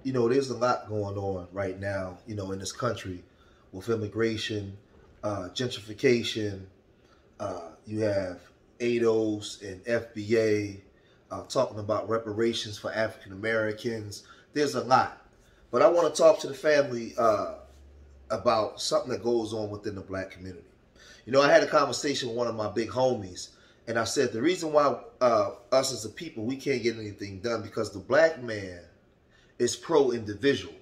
There's a lot going on right now, in this country with immigration, gentrification. You have ADOS and FBA talking about reparations for African Americans. There's a lot. But I want to talk to the family about something that goes on within the black community. I had a conversation with one of my big homies, and I said the reason why us as a people, we can't get anything done because the black man is pro-individual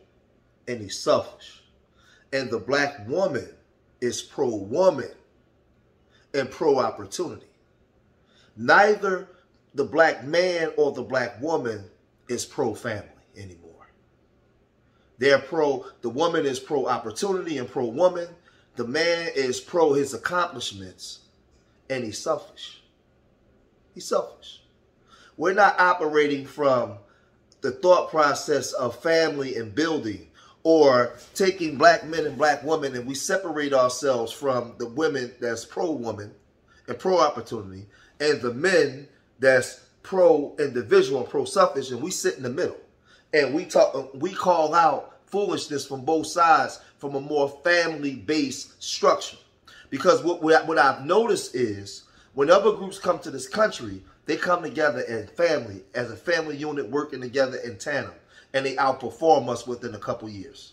and he's selfish. And the black woman is pro-woman and pro-opportunity. Neither the black man or the black woman is pro-family anymore. The woman is pro-opportunity and pro-woman. The man is pro his accomplishments and he's selfish. He's selfish. We're not operating from the thought process of family and building, or taking black men and black women and we separate ourselves from the women that's pro-woman and pro-opportunity and the men that's pro-individual and pro-selfish, and we sit in the middle and we call out foolishness from both sides from a more family-based structure. Because what I've noticed is when other groups come to this country, they come together as family, as a family unit working together in tandem, and they outperform us within a couple years.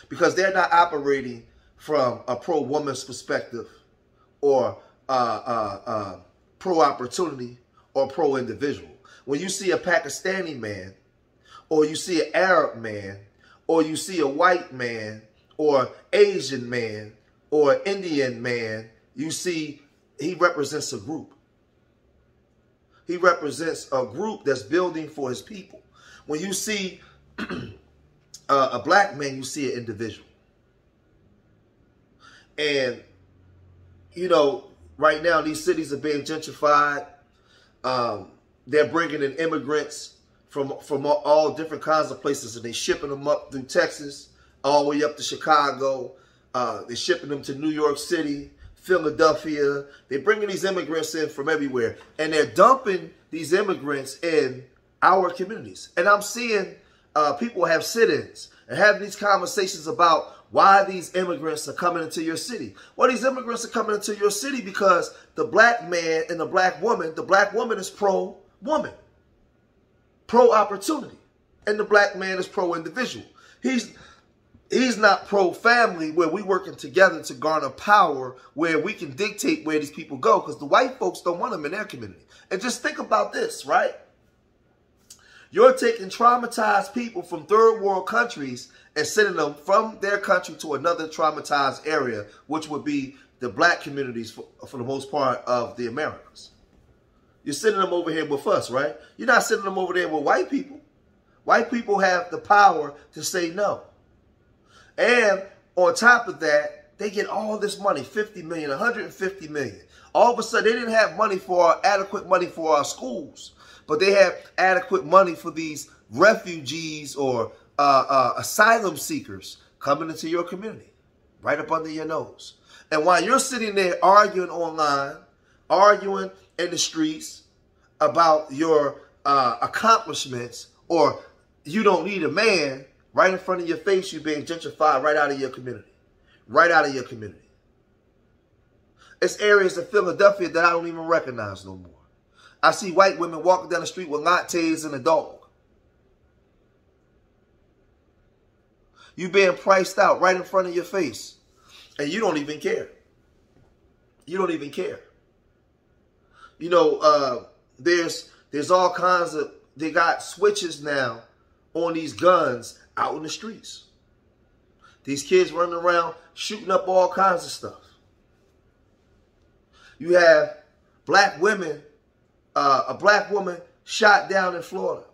Because they're not operating from a pro-woman's perspective or pro-opportunity or pro-individual. When you see a Pakistani man, or you see an Arab man, or you see a white man, or Asian man, or Indian man, you see he represents a group. He represents a group that's building for his people. When you see a black man, you see an individual. And, right now these cities are being gentrified. They're bringing in immigrants from all different kinds of places, and they're shipping them up through Texas, all the way up to Chicago. They're shipping them to New York City, Philadelphia. They're bringing these immigrants in from everywhere, and they're dumping these immigrants in our communities. And I'm seeing people have sit-ins and having these conversations about why these immigrants are coming into your city. Well, these immigrants are coming into your city because the black man and the black woman is pro-woman, pro-opportunity, and the black man is pro-individual. He's not pro-family, where we working together to garner power, where we can dictate where these people go, because the white folks don't want them in their community. And just think about this, right? You're taking traumatized people from third world countries and sending them from their country to another traumatized area, which would be the black communities for the most part of the Americas. You're sending them over here with us, right? You're not sending them over there with white people. White people have the power to say no. And on top of that, they get all this money, 50 million, 150 million. All of a sudden, they didn't have adequate money for our schools, but they have adequate money for these refugees or asylum seekers coming into your community, right up under your nose. And while you're sitting there arguing online, arguing in the streets about your accomplishments, or you don't need a man, right in front of your face, you're being gentrified right out of your community. Right out of your community. It's areas in Philadelphia that I don't even recognize no more. I see white women walking down the street with lattes and a dog. You being priced out right in front of your face. And you don't even care. You don't even care. There's all kinds of, they got switches now on these guns out in the streets. These kids running around shooting up all kinds of stuff. You have black women, a black woman shot down in Florida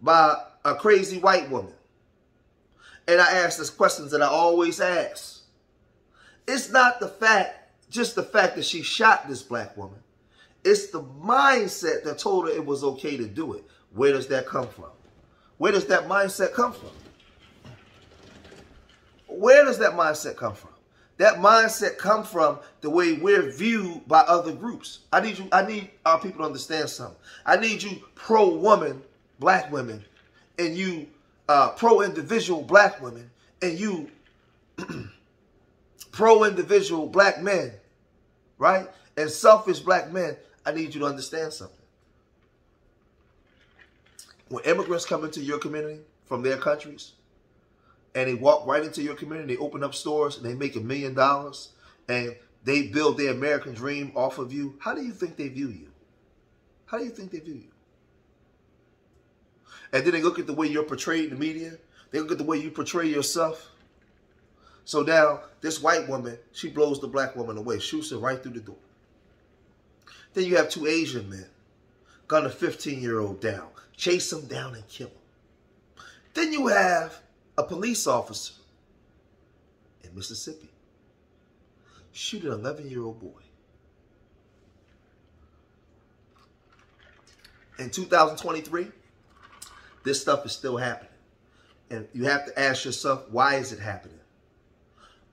by a crazy white woman. And I ask this questions that I always ask. It's not just the fact that she shot this black woman. It's the mindset that told her it was okay to do it. Where does that come from? Where does that mindset come from? Where does that mindset come from? That mindset comes from the way we're viewed by other groups. I need our people to understand something. I need you pro-woman, black women, and you pro-individual black women and you pro-individual black men, right? And selfish black men, I need you to understand something. When immigrants come into your community from their countries and they walk right into your community, they open up stores and they make $1 million and they build their American dream off of you, how do you think they view you? How do you think they view you? And then they look at the way you're portrayed in the media. They look at the way you portray yourself. So now, this white woman, she blows the black woman away, shoots her right through the door. Then you have 2 Asian men, gun a 15-year-old down, chase him down and kill him. Then you have a police officer in Mississippi shoot an 11-year-old boy. In 2023, this stuff is still happening. And you have to ask yourself, why is it happening?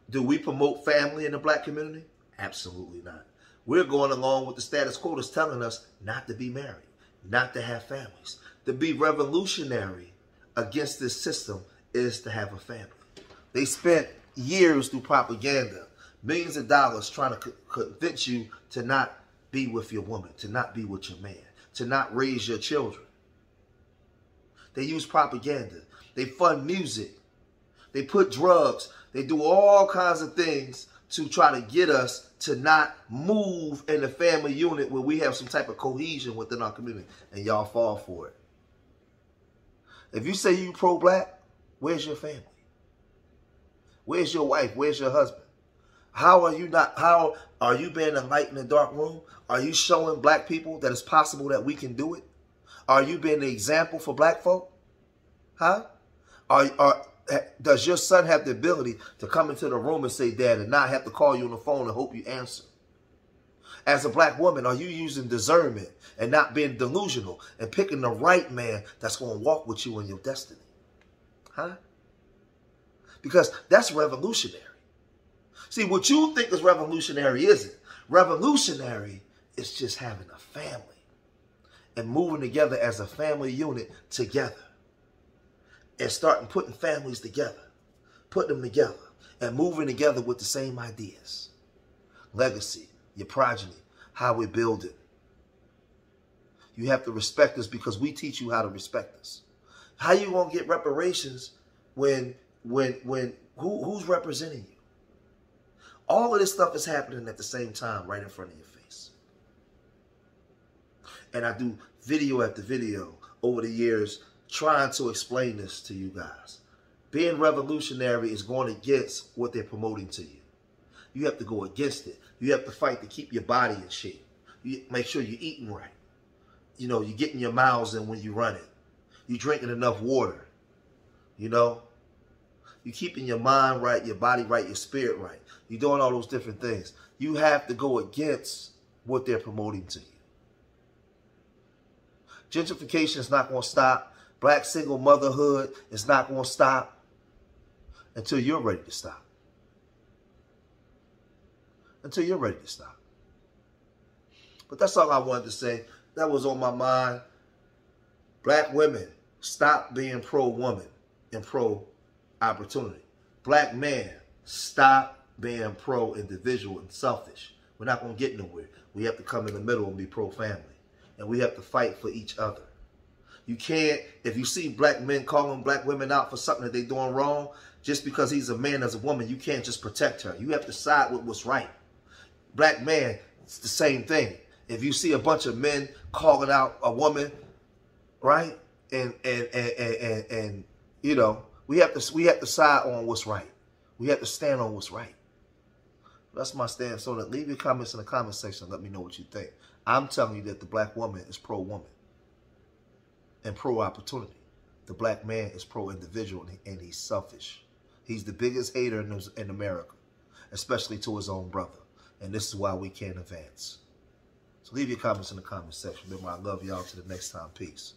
Do we promote family in the black community? Absolutely not. We're going along with the status quo that's telling us not to be married, not to have families. To be revolutionary against this system is to have a family. They spent years through propaganda, millions of dollars trying to convince you to not be with your woman, to not be with your man, to not raise your children. They use propaganda. They fund music. They put drugs. They do all kinds of things to try to get us to not move in the family unit where we have some type of cohesion within our community. And y'all fall for it. If you say you pro-black, where's your family? Where's your wife? Where's your husband? How are you being a light in the dark room? Are you showing black people that it's possible that we can do it? Are you being an example for black folk? Huh? Does your son have the ability to come into the room and say, Dad, and not have to call you on the phone and hope you answer? As a black woman, are you using discernment and not being delusional and picking the right man that's going to walk with you in your destiny? Huh? Because that's revolutionary. See, what you think is revolutionary isn't. Revolutionary is just having a family and moving together as a family unit together. And starting putting families together, putting them together, and moving together with the same ideas. Legacy, your progeny, how we build it. You have to respect us because we teach you how to respect us. How you gonna get reparations when who's representing you? All of this stuff is happening at the same time, right in front of your face. And I do video after video over the years trying to explain this to you guys. Being revolutionary is going against what they're promoting to you. You have to go against it. You have to fight to keep your body in shape. You make sure you're eating right. You know, you're getting your miles in when you're running. You're drinking enough water. You know, you're keeping your mind right, your body right, your spirit right. You're doing all those different things. You have to go against what they're promoting to you. Gentrification is not going to stop. Black single motherhood is not going to stop until you're ready to stop. Until you're ready to stop. But that's all I wanted to say. That was on my mind. Black women, stop being pro-woman and pro-opportunity. Black men, stop being pro-individual and selfish. We're not going to get nowhere. We have to come in the middle and be pro-family. And we have to fight for each other. You can't, if you see black men calling black women out for something that they're doing wrong, just because he's a man as a woman, you can't just protect her. You have to side with what's right. Black man, it's the same thing. If you see a bunch of men calling out a woman, right? And you know, we have to side on what's right. We have to stand on what's right. That's my stance. So leave your comments in the comment section. Let me know what you think. I'm telling you that the black woman is pro-woman and pro-opportunity. The black man is pro-individual and he's selfish. He's the biggest hater in America, especially to his own brother. And this is why we can't advance. So leave your comments in the comment section. Remember, I love y'all. Till the next time. Peace.